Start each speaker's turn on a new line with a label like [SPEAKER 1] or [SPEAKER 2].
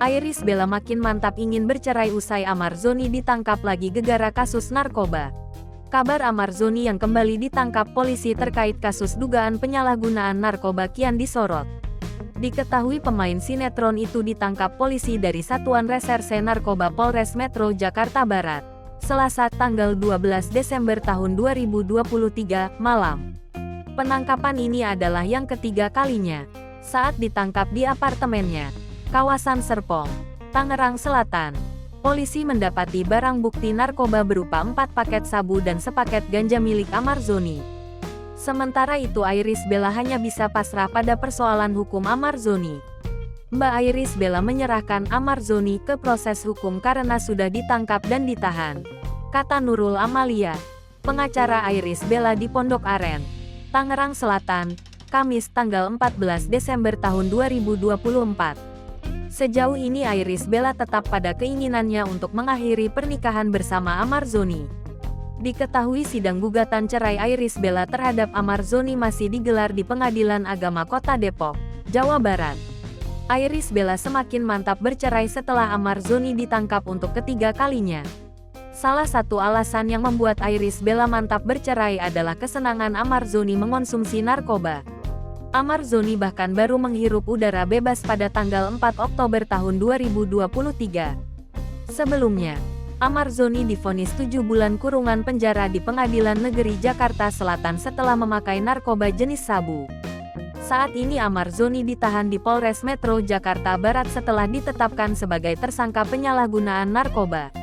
[SPEAKER 1] Irish Bella makin mantap ingin bercerai usai Amar Zoni ditangkap lagi gegara kasus narkoba. Kabar Amar Zoni yang kembali ditangkap polisi terkait kasus dugaan penyalahgunaan narkoba kian disorot. Diketahui pemain sinetron itu ditangkap polisi dari Satuan Reserse Narkoba Polres Metro Jakarta Barat, Selasa tanggal 12 Desember tahun 2023, malam. Penangkapan ini adalah yang ketiga kalinya, saat ditangkap di apartemennya, kawasan Serpong, Tangerang Selatan. Polisi mendapati barang bukti narkoba berupa 4 paket sabu dan sepaket ganja milik Amar Zoni. Sementara itu Irish Bella hanya bisa pasrah pada persoalan hukum Amar Zoni. Mbak Irish Bella menyerahkan Amar Zoni ke proses hukum karena sudah ditangkap dan ditahan, kata Nurul Amalia, pengacara Irish Bella di Pondok Aren, Tangerang Selatan, Kamis tanggal 14 Desember tahun 2024. Sejauh ini Irish Bella tetap pada keinginannya untuk mengakhiri pernikahan bersama Amar Zoni. Diketahui sidang gugatan cerai Irish Bella terhadap Amar Zoni masih digelar di Pengadilan Agama Kota Depok, Jawa Barat. Irish Bella semakin mantap bercerai setelah Amar Zoni ditangkap untuk ketiga kalinya. Salah satu alasan yang membuat Irish Bella mantap bercerai adalah kesenangan Amar Zoni mengonsumsi narkoba. Amar Zoni bahkan baru menghirup udara bebas pada tanggal 4 Oktober tahun 2023. Sebelumnya, Amar Zoni divonis 7 bulan kurungan penjara di Pengadilan Negeri Jakarta Selatan setelah memakai narkoba jenis sabu. Saat ini Amar Zoni ditahan di Polres Metro Jakarta Barat setelah ditetapkan sebagai tersangka penyalahgunaan narkoba.